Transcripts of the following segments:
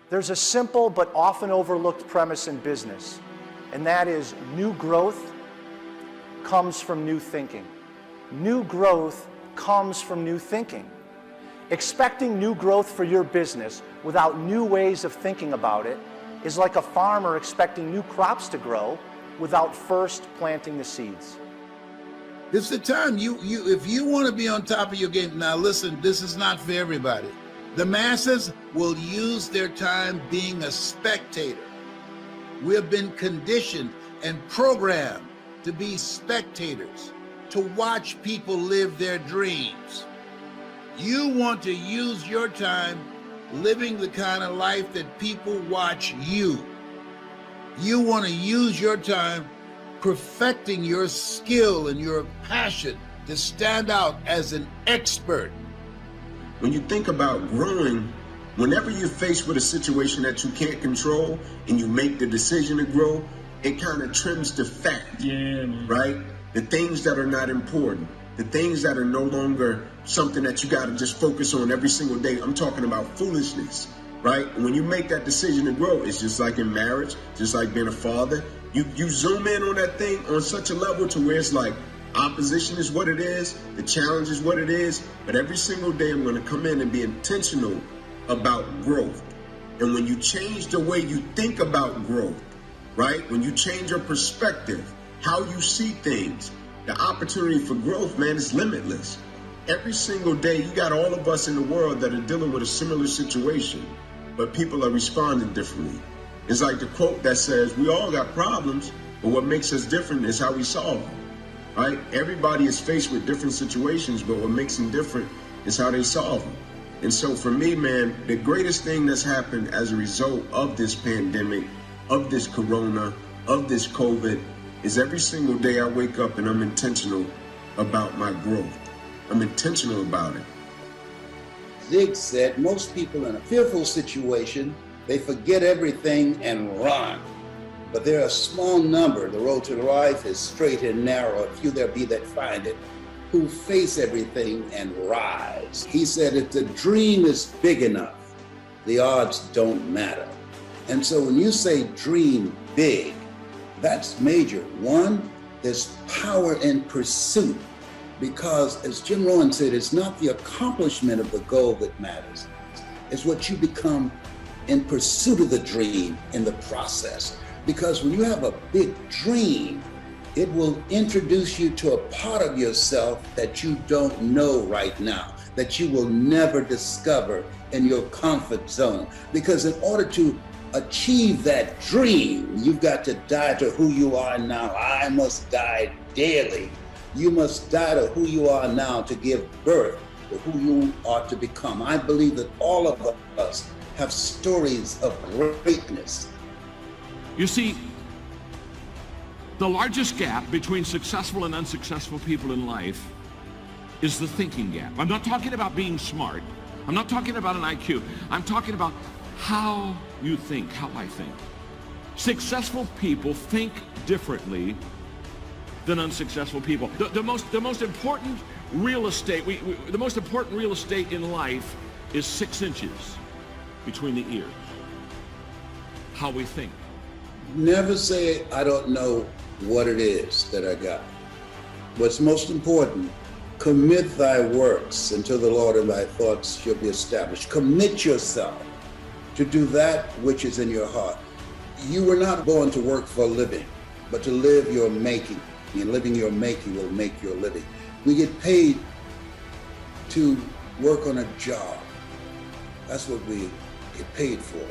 There's a simple but often overlooked premise in business, and that is new growth comes from new thinking. New growth comes from new thinking. Expecting new growth for your business without new ways of thinking about it is like a farmer expecting new crops to grow without first planting the seeds. This is the time if you want to be on top of your game. Now listen, this is not for everybody. The masses will use their time being a spectator. We have been conditioned and programmed to be spectators, to watch people live their dreams. You want to use your time living the kind of life that people watch you. You want to use your time perfecting your skill and your passion to stand out as an expert. When you think about growing, whenever you're faced with a situation that you can't control and you make the decision to grow, it kind of trims the fat, right? The things that are not important, the things that are no longer something that you got to just focus on every single day. I'm talking about foolishness, right? When you make that decision to grow, it's just like in marriage, just like being a father. You zoom in on that thing on such a level to where it's like, opposition is what it is, the challenge is what it is, but every single day I'm going to come in and be intentional about growth. And when you change the way you think about growth, right? When you change your perspective, how you see things, the opportunity for growth, man, is limitless. Every single day, you got all of us in the world that are dealing with a similar situation, but people are responding differently. It's like the quote that says, we all got problems, but what makes us different is how we solve them. Right? Everybody is faced with different situations, but what makes them different is how they solve them. And so for me, man, the greatest thing that's happened as a result of this pandemic, of this corona, of this COVID, is every single day I wake up and I'm intentional about my growth. I'm intentional about it. Zig said most people in a fearful situation, they forget everything and run. But there are a small number, the road to life is straight and narrow, a few there be that find it, who face everything and rise. He said if the dream is big enough, the odds don't matter. And so when you say dream big, that's major. One, there's power in pursuit, because as Jim Rohn said, it's not the accomplishment of the goal that matters. It's what you become in pursuit of the dream in the process. Because when you have a big dream, it will introduce you to a part of yourself that you don't know right now, that you will never discover in your comfort zone. Because in order to achieve that dream, you've got to die to who you are now. I must die daily. You must die to who you are now to give birth to who you are to become. I believe that all of us have stories of greatness. You see, the largest gap between successful and unsuccessful people in life is the thinking gap. I'm not talking about being smart. I'm not talking about an IQ. I'm talking about how you think, how I think. Successful people think differently than unsuccessful people. The most important real estate, the most important real estate in life is 6 inches between the ears. How we think. Never say, I don't know what it is that I got. What's most important, commit thy works unto the Lord, and thy thoughts shall be established. Commit yourself to do that which is in your heart. You were not born to work for a living, but to live your making. And living your making will make your living. We get paid to work on a job. That's what we get paid for.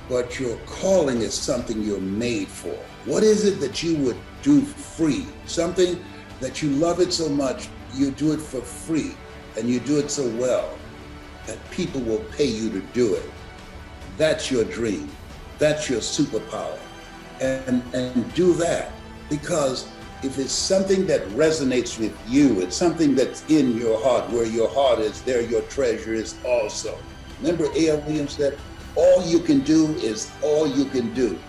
But your calling is something you're made for. What is it that you would do free? Something that you love it so much, you do it for free, and you do it so well that people will pay you to do it. That's your dream. That's your superpower. And do that, because if it's something that resonates with you, it's something that's in your heart. Where your heart is, there your treasure is also. Remember A.L. Williams said, all you can do is all you can do,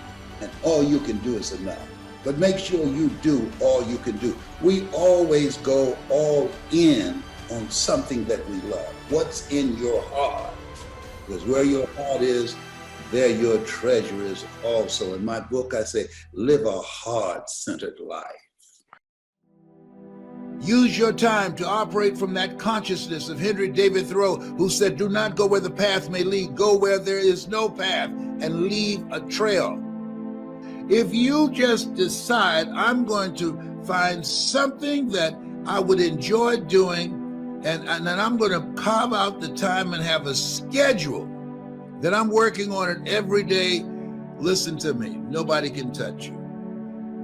and all you can do is enough. But make sure you do all you can do. We always go all in on something that we love. What's in your heart? Because where your heart is, there your treasure is also. In my book, I say, live a heart-centered life. Use your time to operate from that consciousness of Henry David Thoreau, who said, do not go where the path may lead, go where there is no path and leave a trail. If you just decide, I'm going to find something that I would enjoy doing, and then I'm going to carve out the time and have a schedule that I'm working on it every day. Listen to me, nobody can touch you.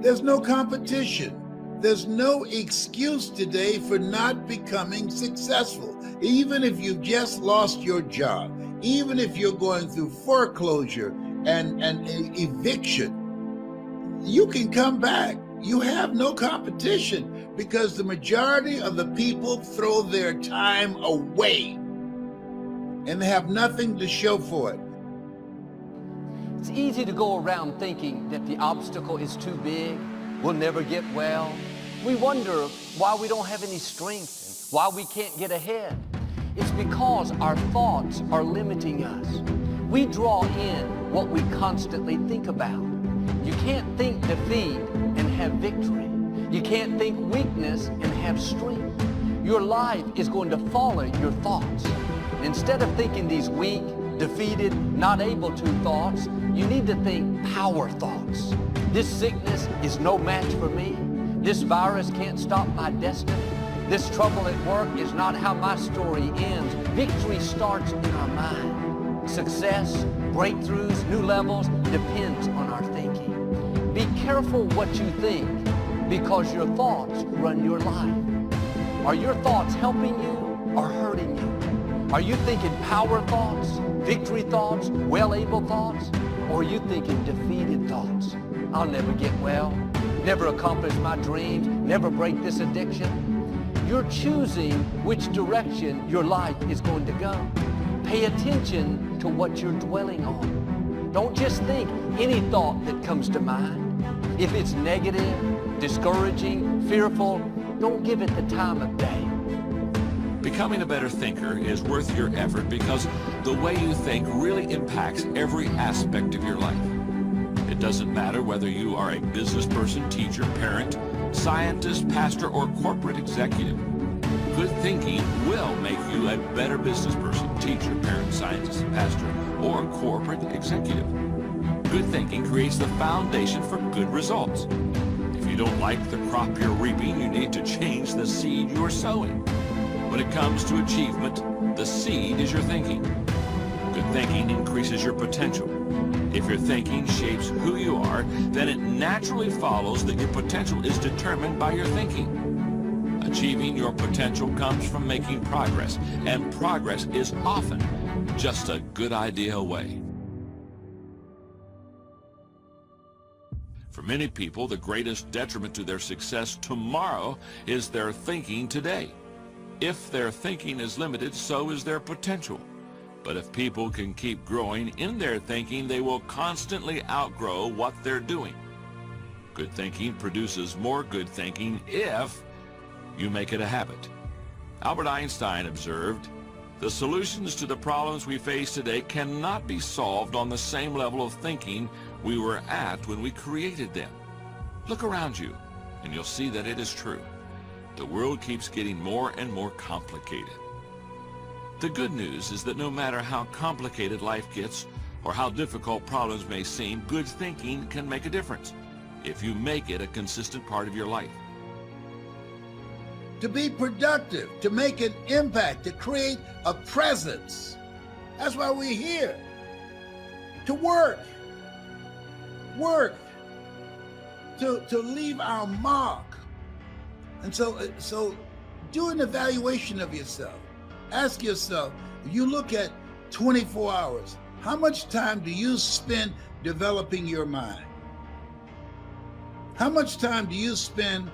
There's no competition. There's no excuse today for not becoming successful. Even if you've just lost your job, even if you're going through foreclosure and eviction, you can come back. You have no competition because the majority of the people throw their time away and they have nothing to show for it. It's easy to go around thinking that the obstacle is too big, we'll never get well. We wonder why we don't have any strength and why we can't get ahead. It's because our thoughts are limiting us. We draw in what we constantly think about. You can't think defeat and have victory. You can't think weakness and have strength. Your life is going to follow your thoughts. Instead of thinking these weak, defeated, not able to thoughts, you need to think power thoughts. This sickness is no match for me. This virus can't stop my destiny. This trouble at work is not how my story ends. Victory starts in our mind. Success, breakthroughs, new levels depends on our thinking. Be careful what you think because your thoughts run your life. Are your thoughts helping you or hurting you? Are you thinking power thoughts, victory thoughts, well-able thoughts? Or are you thinking defeated thoughts? I'll never get well, never accomplish my dreams, never break this addiction. You're choosing which direction your life is going to go. Pay attention to what you're dwelling on. Don't just think any thought that comes to mind. If it's negative, discouraging, fearful, don't give it the time of day. Becoming a better thinker is worth your effort because the way you think really impacts every aspect of your life. It doesn't matter whether you are a business person, teacher, parent, scientist, pastor, or corporate executive. Good thinking will make you a better business person, teacher, parent, scientist, pastor, or corporate executive. Good thinking creates the foundation for good results. If you don't like the crop you're reaping, you need to change the seed you're sowing. When it comes to achievement, the seed is your thinking. Good thinking increases your potential. If your thinking shapes who you are, then it naturally follows that your potential is determined by your thinking. Achieving your potential comes from making progress, and progress is often just a good idea away. For many people, the greatest detriment to their success tomorrow is their thinking today. If their thinking is limited, so is their potential. But if people can keep growing in their thinking, they will constantly outgrow what they're doing. Good thinking produces more good thinking if you make it a habit. Albert Einstein observed, "The solutions to the problems we face today cannot be solved on the same level of thinking we were at when we created them." Look around you, and you'll see that it is true. The world keeps getting more and more complicated. The good news is that no matter how complicated life gets or how difficult problems may seem, good thinking can make a difference if you make it a consistent part of your life. To be productive, to make an impact, to create a presence. That's why we're here. To work, to leave our mark. And so do an evaluation of yourself. Ask yourself, if you look at 24 hours, how much time do you spend developing your mind? How much time do you spend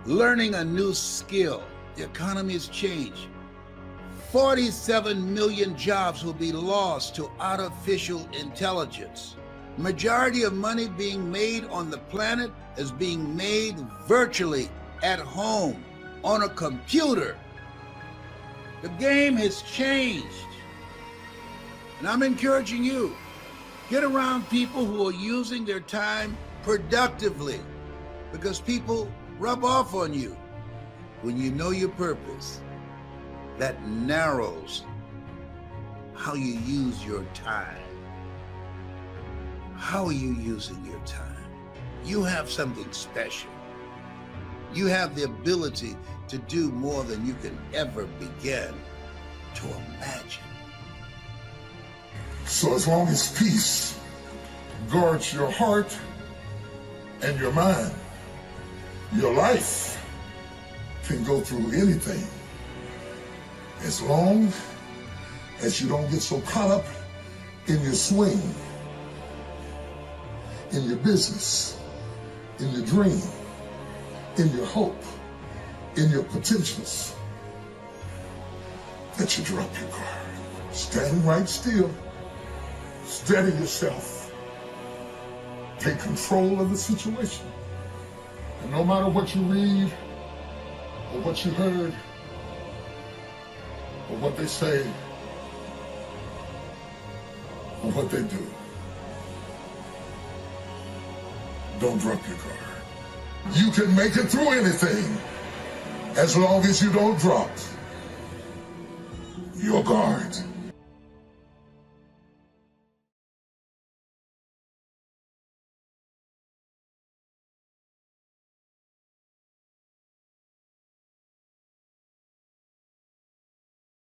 learning a new skill? The economy has changed. 47 million jobs will be lost to artificial intelligence. Majority of money being made on the planet is being made virtually at home on a computer. The game has changed. And I'm encouraging you, Get around people who are using their time productively, because people rub off on you. When you know your purpose, that narrows how you use your time. How are you using your time? You have something special. You have the ability to do more than you can ever begin to imagine. So as long as peace guards your heart and your mind, your life can go through anything. As long as you don't get so caught up in your swing, in your business, in your dream, in your hope, in your potentials, that you drop your guard. Stand right still. Steady yourself. Take control of the situation. And no matter what you read, or what you heard, or what they say, or what they do, don't drop your guard. You can make it through anything as long as you don't drop your guard.